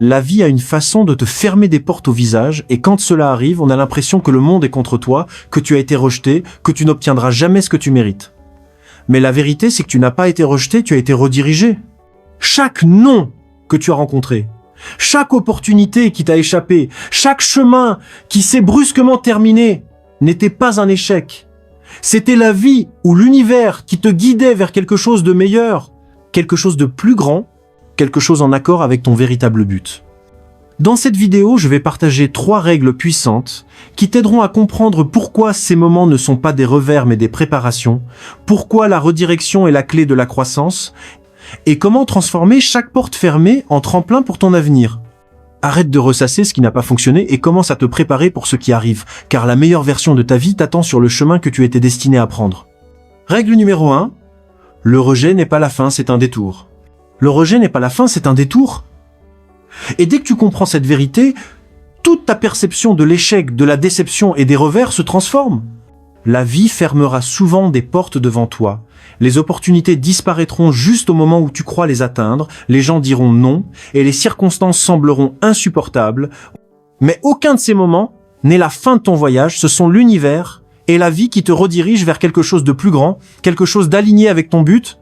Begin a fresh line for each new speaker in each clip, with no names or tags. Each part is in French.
La vie a une façon de te fermer des portes au visage, et quand cela arrive, on a l'impression que le monde est contre toi, que tu as été rejeté, que tu n'obtiendras jamais ce que tu mérites. Mais la vérité, c'est que tu n'as pas été rejeté, tu as été redirigé. Chaque non que tu as rencontré, chaque opportunité qui t'a échappé, chaque chemin qui s'est brusquement terminé, n'était pas un échec. C'était la vie ou l'univers qui te guidait vers quelque chose de meilleur, quelque chose de plus grand, quelque chose en accord avec ton véritable but. Dans cette vidéo, je vais partager 3 règles puissantes qui t'aideront à comprendre pourquoi ces moments ne sont pas des revers mais des préparations, pourquoi la redirection est la clé de la croissance, et comment transformer chaque porte fermée en tremplin pour ton avenir. Arrête de ressasser ce qui n'a pas fonctionné et commence à te préparer pour ce qui arrive, car la meilleure version de ta vie t'attend sur le chemin que tu étais destiné à prendre. Règle numéro 1, le rejet n'est pas la fin, c'est un détour. Le rejet n'est pas la fin, c'est un détour. Et dès que tu comprends cette vérité, toute ta perception de l'échec, de la déception et des revers se transforme. La vie fermera souvent des portes devant toi. Les opportunités disparaîtront juste au moment où tu crois les atteindre, les gens diront non, et les circonstances sembleront insupportables. Mais aucun de ces moments n'est la fin de ton voyage, ce sont l'univers et la vie qui te redirigent vers quelque chose de plus grand, quelque chose d'aligné avec ton but,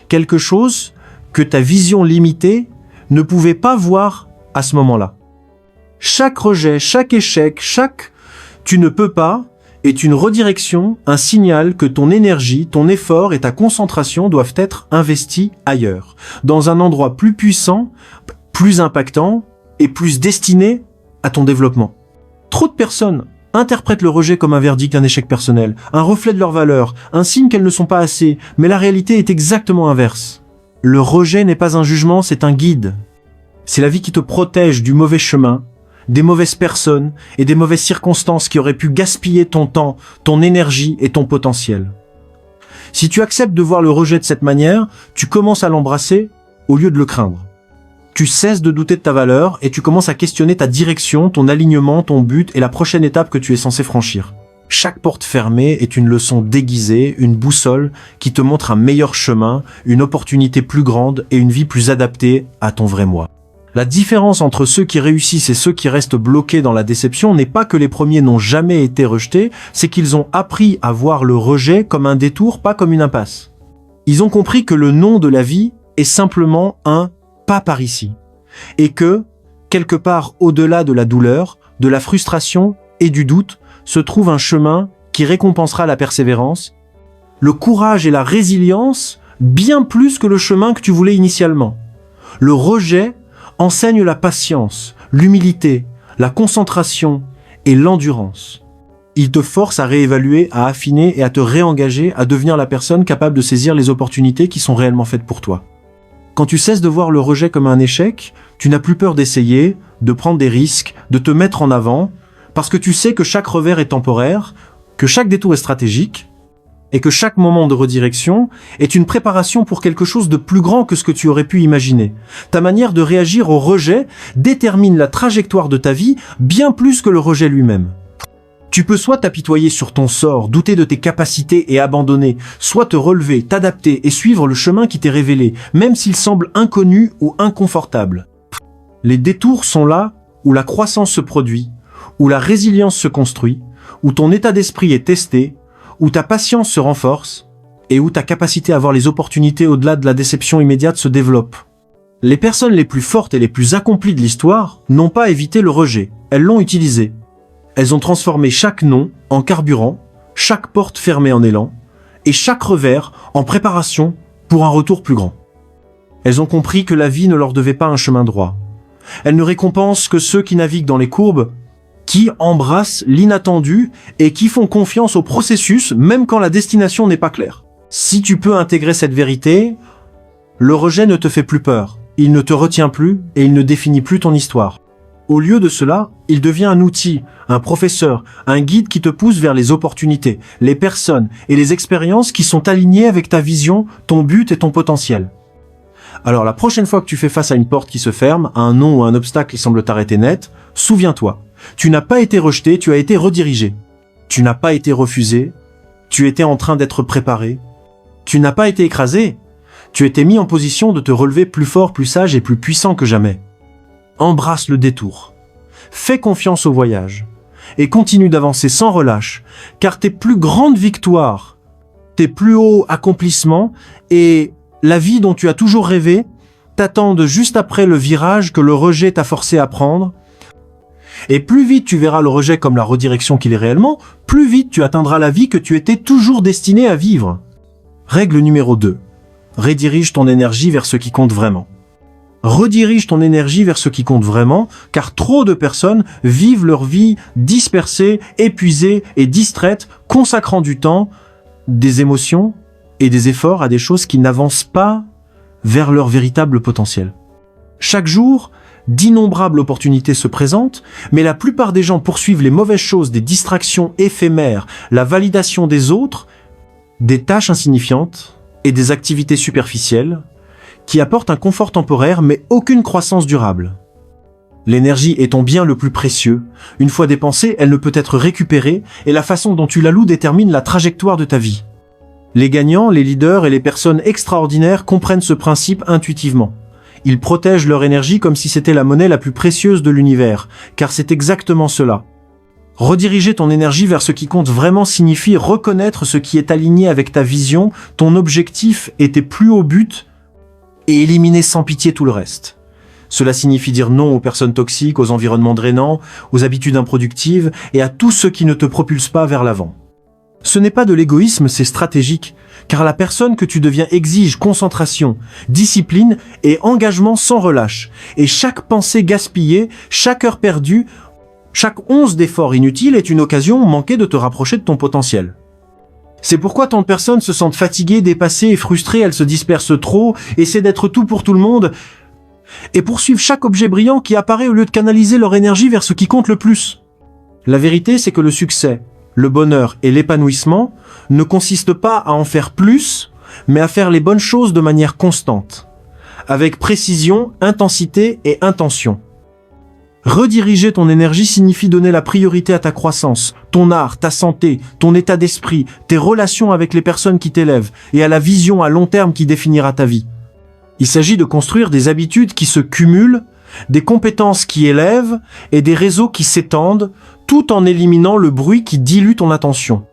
quelque chose que ta vision limitée ne pouvait pas voir à ce moment-là. Chaque rejet, chaque échec, chaque « tu ne peux pas » est une redirection, un signal que ton énergie, ton effort et ta concentration doivent être investis ailleurs, dans un endroit plus puissant, plus impactant et plus destiné à ton développement. Trop de personnes interprètent le rejet comme un verdict d'un échec personnel, un reflet de leur valeur, un signe qu'elles ne sont pas assez, mais la réalité est exactement inverse. Le rejet n'est pas un jugement, c'est un guide. C'est la vie qui te protège du mauvais chemin, des mauvaises personnes et des mauvaises circonstances qui auraient pu gaspiller ton temps, ton énergie et ton potentiel. Si tu acceptes de voir le rejet de cette manière, tu commences à l'embrasser au lieu de le craindre. Tu cesses de douter de ta valeur et tu commences à questionner ta direction, ton alignement, ton but et la prochaine étape que tu es censé franchir. Chaque porte fermée est une leçon déguisée, une boussole qui te montre un meilleur chemin, une opportunité plus grande et une vie plus adaptée à ton vrai moi. La différence entre ceux qui réussissent et ceux qui restent bloqués dans la déception n'est pas que les premiers n'ont jamais été rejetés, c'est qu'ils ont appris à voir le rejet comme un détour, pas comme une impasse. Ils ont compris que le non de la vie est simplement un « pas par ici » et que, quelque part au-delà de la douleur, de la frustration et du doute, se trouve un chemin qui récompensera la persévérance, le courage et la résilience bien plus que le chemin que tu voulais initialement. Le rejet enseigne la patience, l'humilité, la concentration et l'endurance. Il te force à réévaluer, à affiner et à te réengager, à devenir la personne capable de saisir les opportunités qui sont réellement faites pour toi. Quand tu cesses de voir le rejet comme un échec, tu n'as plus peur d'essayer, de prendre des risques, de te mettre en avant, parce que tu sais que chaque revers est temporaire, que chaque détour est stratégique, et que chaque moment de redirection est une préparation pour quelque chose de plus grand que ce que tu aurais pu imaginer. Ta manière de réagir au rejet détermine la trajectoire de ta vie bien plus que le rejet lui-même. Tu peux soit t'apitoyer sur ton sort, douter de tes capacités et abandonner, soit te relever, t'adapter et suivre le chemin qui t'est révélé, même s'il semble inconnu ou inconfortable. Les détours sont là où la croissance se produit, où la résilience se construit, où ton état d'esprit est testé, où ta patience se renforce et où ta capacité à voir les opportunités au-delà de la déception immédiate se développe. Les personnes les plus fortes et les plus accomplies de l'histoire n'ont pas évité le rejet, elles l'ont utilisé. Elles ont transformé chaque non en carburant, chaque porte fermée en élan et chaque revers en préparation pour un retour plus grand. Elles ont compris que la vie ne leur devait pas un chemin droit. Elle ne récompense que ceux qui naviguent dans les courbes, qui embrassent l'inattendu et qui font confiance au processus même quand la destination n'est pas claire. Si tu peux intégrer cette vérité, le rejet ne te fait plus peur, il ne te retient plus et il ne définit plus ton histoire. Au lieu de cela, il devient un outil, un professeur, un guide qui te pousse vers les opportunités, les personnes et les expériences qui sont alignées avec ta vision, ton but et ton potentiel. Alors la prochaine fois que tu fais face à une porte qui se ferme, à un non ou à un obstacle qui semble t'arrêter net, souviens-toi, tu n'as pas été rejeté, tu as été redirigé. Tu n'as pas été refusé, tu étais en train d'être préparé. Tu n'as pas été écrasé, tu étais mis en position de te relever plus fort, plus sage et plus puissant que jamais. embrasse le détour. Fais confiance au voyage et continue d'avancer sans relâche, car tes plus grandes victoires, tes plus hauts accomplissements et la vie dont tu as toujours rêvé t'attendent juste après le virage que le rejet t'a forcé à prendre. Et plus vite tu verras le rejet comme la redirection qu'il est réellement, plus vite tu atteindras la vie que tu étais toujours destiné à vivre. Règle numéro 2. Redirige ton énergie vers ce qui compte vraiment. Redirige ton énergie vers ce qui compte vraiment, car trop de personnes vivent leur vie dispersées, épuisées et distraites, consacrant du temps, des émotions et des efforts à des choses qui n'avancent pas vers leur véritable potentiel. Chaque jour, d'innombrables opportunités se présentent, mais la plupart des gens poursuivent les mauvaises choses, des distractions éphémères, la validation des autres, des tâches insignifiantes et des activités superficielles qui apportent un confort temporaire mais aucune croissance durable. L'énergie est ton bien le plus précieux. Une fois dépensée, elle ne peut être récupérée et la façon dont tu l'alloues détermine la trajectoire de ta vie. Les gagnants, les leaders et les personnes extraordinaires comprennent ce principe intuitivement. Ils protègent leur énergie comme si c'était la monnaie la plus précieuse de l'univers, car c'est exactement cela. Rediriger ton énergie vers ce qui compte vraiment signifie reconnaître ce qui est aligné avec ta vision, ton objectif et tes plus hauts buts, et éliminer sans pitié tout le reste. Cela signifie dire non aux personnes toxiques, aux environnements drainants, aux habitudes improductives et à tout ce qui ne te propulse pas vers l'avant. Ce n'est pas de l'égoïsme, c'est stratégique, car la personne que tu deviens exige concentration, discipline et engagement sans relâche. Et chaque pensée gaspillée, chaque heure perdue, chaque once d'effort inutile est une occasion manquée de te rapprocher de ton potentiel. C'est pourquoi tant de personnes se sentent fatiguées, dépassées et frustrées, elles se dispersent trop, essaient d'être tout pour tout le monde, et poursuivent chaque objet brillant qui apparaît au lieu de canaliser leur énergie vers ce qui compte le plus. La vérité, c'est que le succès, le bonheur et l'épanouissement ne consistent pas à en faire plus, mais à faire les bonnes choses de manière constante, avec précision, intensité et intention. Rediriger ton énergie signifie donner la priorité à ta croissance, ton art, ta santé, ton état d'esprit, tes relations avec les personnes qui t'élèvent et à la vision à long terme qui définira ta vie. Il s'agit de construire des habitudes qui se cumulent, des compétences qui élèvent et des réseaux qui s'étendent, tout en éliminant le bruit qui dilue ton attention.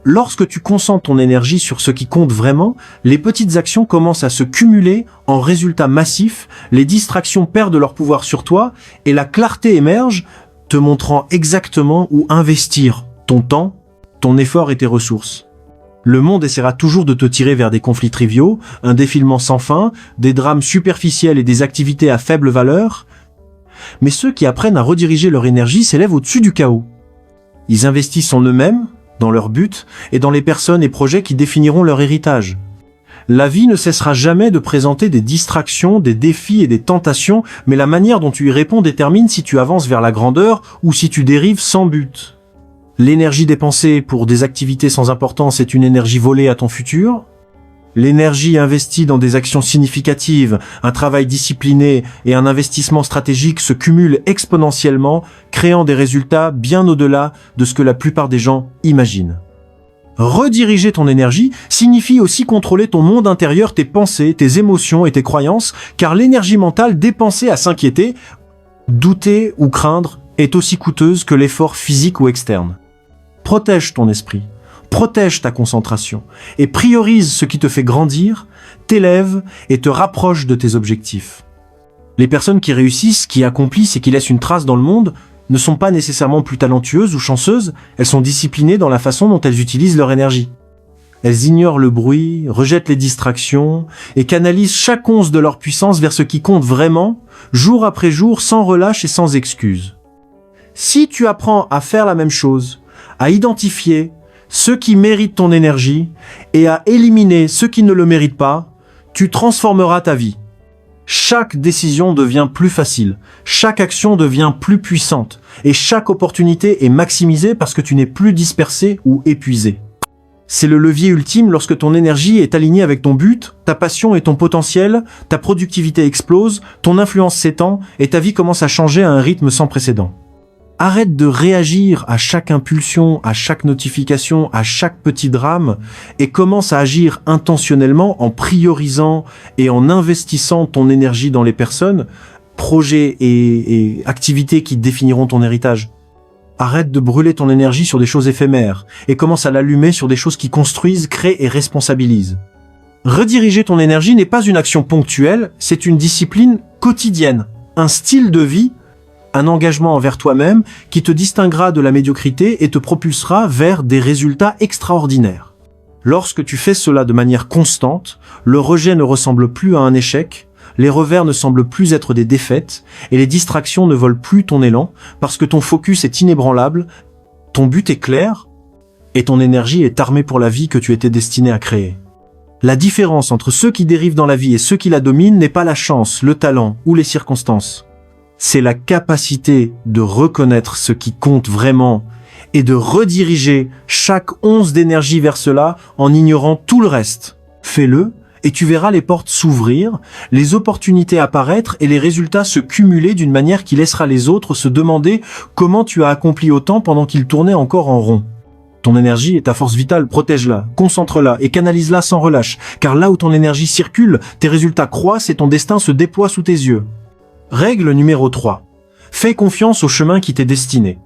Lorsque tu concentres ton énergie sur ce qui compte vraiment, les petites actions commencent à se cumuler en résultats massifs, les distractions perdent leur pouvoir sur toi et la clarté émerge, te montrant exactement où investir ton temps, ton effort et tes ressources. Le monde essaiera toujours de te tirer vers des conflits triviaux, un défilement sans fin, des drames superficiels et des activités à faible valeur, mais ceux qui apprennent à rediriger leur énergie s'élèvent au-dessus du chaos. Ils investissent en eux-mêmes, dans leur but et dans les personnes et projets qui définiront leur héritage. La vie ne cessera jamais de présenter des distractions, des défis et des tentations, mais la manière dont tu y réponds détermine si tu avances vers la grandeur ou si tu dérives sans but. L'énergie dépensée pour des activités sans importance est une énergie volée à ton futur. L'énergie investie dans des actions significatives, un travail discipliné et un investissement stratégique se cumulent exponentiellement, créant des résultats bien au-delà de ce que la plupart des gens imaginent. Rediriger ton énergie signifie aussi contrôler ton monde intérieur, tes pensées, tes émotions et tes croyances, car l'énergie mentale dépensée à s'inquiéter, douter ou craindre est aussi coûteuse que l'effort physique ou externe. Protège ton esprit. Protège ta concentration et priorise ce qui te fait grandir, t'élève et te rapproche de tes objectifs. Les personnes qui réussissent, qui accomplissent et qui laissent une trace dans le monde ne sont pas nécessairement plus talentueuses ou chanceuses, elles sont disciplinées dans la façon dont elles utilisent leur énergie. Elles ignorent le bruit, rejettent les distractions et canalisent chaque once de leur puissance vers ce qui compte vraiment, jour après jour, sans relâche et sans excuse. Si tu apprends à faire la même chose, à identifier ceux qui méritent ton énergie et à éliminer ceux qui ne le méritent pas, tu transformeras ta vie. Chaque décision devient plus facile, chaque action devient plus puissante et chaque opportunité est maximisée parce que tu n'es plus dispersé ou épuisé. C'est le levier ultime lorsque ton énergie est alignée avec ton but, ta passion et ton potentiel, ta productivité explose, ton influence s'étend et ta vie commence à changer à un rythme sans précédent. Arrête de réagir à chaque impulsion, à chaque notification, à chaque petit drame et commence à agir intentionnellement en priorisant et en investissant ton énergie dans les personnes, projets et activités qui définiront ton héritage. Arrête de brûler ton énergie sur des choses éphémères et commence à l'allumer sur des choses qui construisent, créent et responsabilisent. Rediriger ton énergie n'est pas une action ponctuelle, c'est une discipline quotidienne, un style de vie, un engagement envers toi-même qui te distinguera de la médiocrité et te propulsera vers des résultats extraordinaires. Lorsque tu fais cela de manière constante, le rejet ne ressemble plus à un échec, les revers ne semblent plus être des défaites et les distractions ne volent plus ton élan parce que ton focus est inébranlable, ton but est clair et ton énergie est armée pour la vie que tu étais destiné à créer. La différence entre ceux qui dérivent dans la vie et ceux qui la dominent n'est pas la chance, le talent ou les circonstances. C'est la capacité de reconnaître ce qui compte vraiment et de rediriger chaque once d'énergie vers cela en ignorant tout le reste. Fais-le et tu verras les portes s'ouvrir, les opportunités apparaître et les résultats se cumuler d'une manière qui laissera les autres se demander comment tu as accompli autant pendant qu'ils tournaient encore en rond. Ton énergie est ta force vitale, protège-la, concentre-la et canalise-la sans relâche, car là où ton énergie circule, tes résultats croissent et ton destin se déploie sous tes yeux. Règle numéro 3. Fais confiance au chemin qui t'est destiné.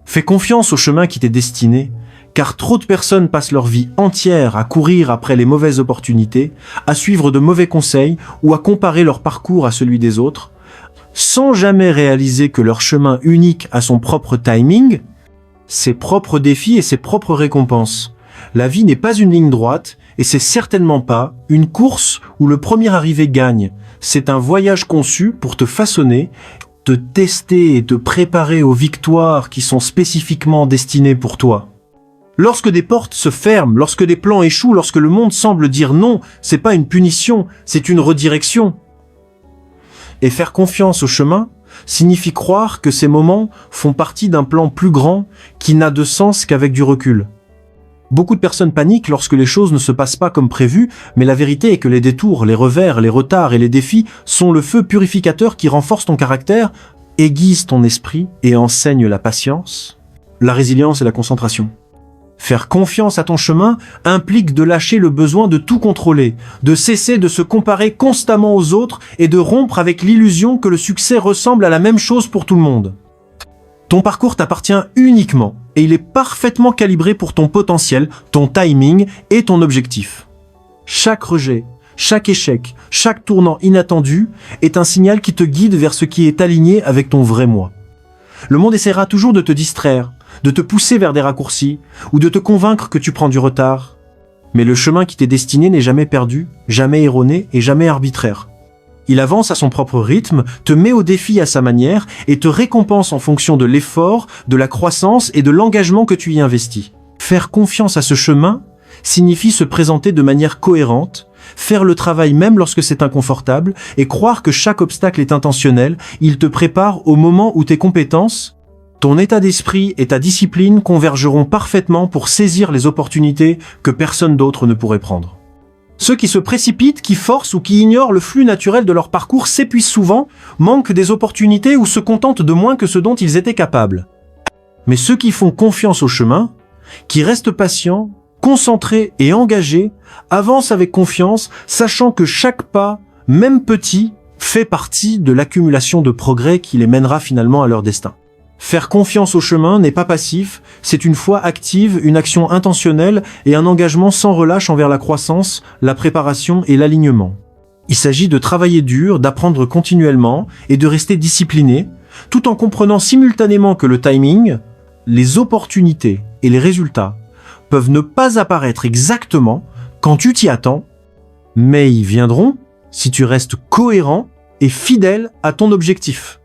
Fais confiance au chemin qui t'est destiné, car trop de personnes passent leur vie entière à courir après les mauvaises opportunités, à suivre de mauvais conseils ou à comparer leur parcours à celui des autres, sans jamais réaliser que leur chemin unique a son propre timing, ses propres défis et ses propres récompenses. La vie n'est pas une ligne droite et c'est certainement pas une course où le premier arrivé gagne. C'est un voyage conçu pour te façonner, te tester et te préparer aux victoires qui sont spécifiquement destinées pour toi. Lorsque des portes se ferment, lorsque des plans échouent, lorsque le monde semble dire non, c'est pas une punition, c'est une redirection. Et faire confiance au chemin signifie croire que ces moments font partie d'un plan plus grand qui n'a de sens qu'avec du recul. Beaucoup de personnes paniquent lorsque les choses ne se passent pas comme prévu, mais la vérité est que les détours, les revers, les retards et les défis sont le feu purificateur qui renforce ton caractère, aiguise ton esprit et enseigne la patience, la résilience et la concentration. Faire confiance à ton chemin implique de lâcher le besoin de tout contrôler, de cesser de se comparer constamment aux autres et de rompre avec l'illusion que le succès ressemble à la même chose pour tout le monde. Ton parcours t'appartient uniquement et il est parfaitement calibré pour ton potentiel, ton timing et ton objectif. Chaque rejet, chaque échec, chaque tournant inattendu est un signal qui te guide vers ce qui est aligné avec ton vrai moi. Le monde essaiera toujours de te distraire, de te pousser vers des raccourcis ou de te convaincre que tu prends du retard. Mais le chemin qui t'est destiné n'est jamais perdu, jamais erroné et jamais arbitraire. Il avance à son propre rythme, te met au défi à sa manière et te récompense en fonction de l'effort, de la croissance et de l'engagement que tu y investis. Faire confiance à ce chemin signifie se présenter de manière cohérente, faire le travail même lorsque c'est inconfortable et croire que chaque obstacle est intentionnel, il te prépare au moment où tes compétences, ton état d'esprit et ta discipline convergeront parfaitement pour saisir les opportunités que personne d'autre ne pourrait prendre. Ceux qui se précipitent, qui forcent ou qui ignorent le flux naturel de leur parcours s'épuisent souvent, manquent des opportunités ou se contentent de moins que ce dont ils étaient capables. Mais ceux qui font confiance au chemin, qui restent patients, concentrés et engagés, avancent avec confiance, sachant que chaque pas, même petit, fait partie de l'accumulation de progrès qui les mènera finalement à leur destin. Faire confiance au chemin n'est pas passif, c'est une foi active, une action intentionnelle et un engagement sans relâche envers la croissance, la préparation et l'alignement. Il s'agit de travailler dur, d'apprendre continuellement et de rester discipliné, tout en comprenant simultanément que le timing, les opportunités et les résultats peuvent ne pas apparaître exactement quand tu t'y attends, mais ils viendront si tu restes cohérent et fidèle à ton objectif.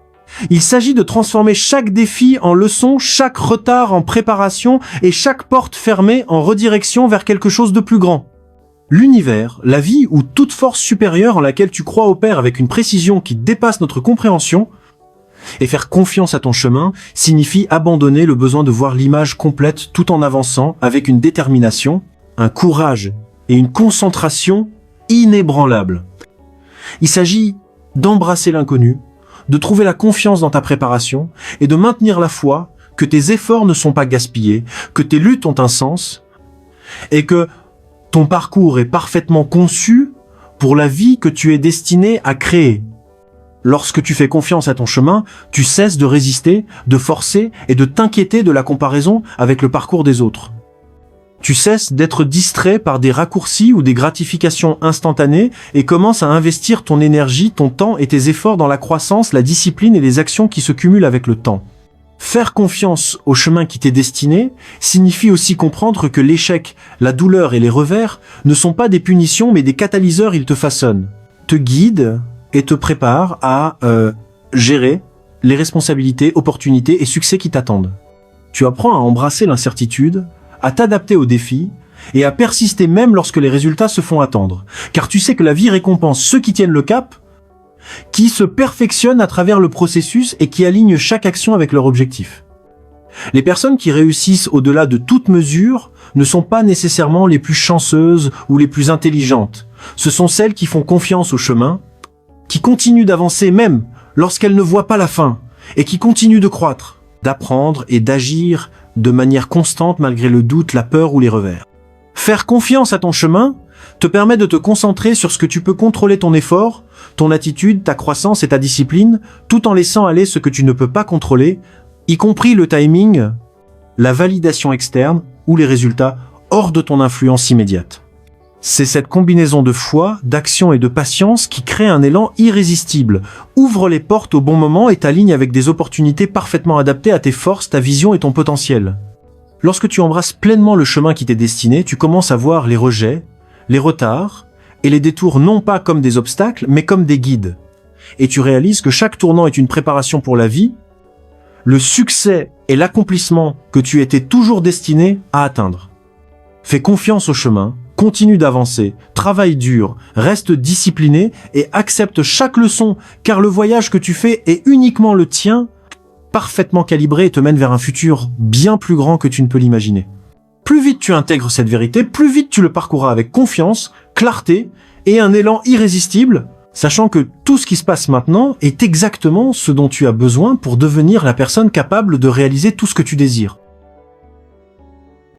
Il s'agit de transformer chaque défi en leçon, chaque retard en préparation et chaque porte fermée en redirection vers quelque chose de plus grand. L'univers, la vie ou toute force supérieure en laquelle tu crois opère avec une précision qui dépasse notre compréhension, et faire confiance à ton chemin signifie abandonner le besoin de voir l'image complète tout en avançant avec une détermination, un courage et une concentration inébranlables. Il s'agit d'embrasser l'inconnu, de trouver la confiance dans ta préparation et de maintenir la foi que tes efforts ne sont pas gaspillés, que tes luttes ont un sens et que ton parcours est parfaitement conçu pour la vie que tu es destiné à créer. Lorsque tu fais confiance à ton chemin, tu cesses de résister, de forcer et de t'inquiéter de la comparaison avec le parcours des autres. Tu cesses d'être distrait par des raccourcis ou des gratifications instantanées et commences à investir ton énergie, ton temps et tes efforts dans la croissance, la discipline et les actions qui se cumulent avec le temps. Faire confiance au chemin qui t'est destiné signifie aussi comprendre que l'échec, la douleur et les revers ne sont pas des punitions mais des catalyseurs, ils te façonnent, te guident et te préparent à gérer les responsabilités, opportunités et succès qui t'attendent. Tu apprends à embrasser l'incertitude, à t'adapter aux défis et à persister même lorsque les résultats se font attendre. Car tu sais que la vie récompense ceux qui tiennent le cap, qui se perfectionnent à travers le processus et qui alignent chaque action avec leur objectif. Les personnes qui réussissent au-delà de toute mesure ne sont pas nécessairement les plus chanceuses ou les plus intelligentes. Ce sont celles qui font confiance au chemin, qui continuent d'avancer même lorsqu'elles ne voient pas la fin, et qui continuent de croître, d'apprendre et d'agir de manière constante malgré le doute, la peur ou les revers. Faire confiance à ton chemin te permet de te concentrer sur ce que tu peux contrôler, ton effort, ton attitude, ta croissance et ta discipline, tout en laissant aller ce que tu ne peux pas contrôler, y compris le timing, la validation externe ou les résultats hors de ton influence immédiate. C'est cette combinaison de foi, d'action et de patience qui crée un élan irrésistible, ouvre les portes au bon moment et t'aligne avec des opportunités parfaitement adaptées à tes forces, ta vision et ton potentiel. Lorsque tu embrasses pleinement le chemin qui t'est destiné, tu commences à voir les rejets, les retards et les détours non pas comme des obstacles, mais comme des guides. Et tu réalises que chaque tournant est une préparation pour la vie, le succès et l'accomplissement que tu étais toujours destiné à atteindre. Fais confiance au chemin, continue d'avancer, travaille dur, reste discipliné et accepte chaque leçon, car le voyage que tu fais est uniquement le tien, parfaitement calibré et te mène vers un futur bien plus grand que tu ne peux l'imaginer. Plus vite tu intègres cette vérité, plus vite tu le parcourras avec confiance, clarté et un élan irrésistible, sachant que tout ce qui se passe maintenant est exactement ce dont tu as besoin pour devenir la personne capable de réaliser tout ce que tu désires.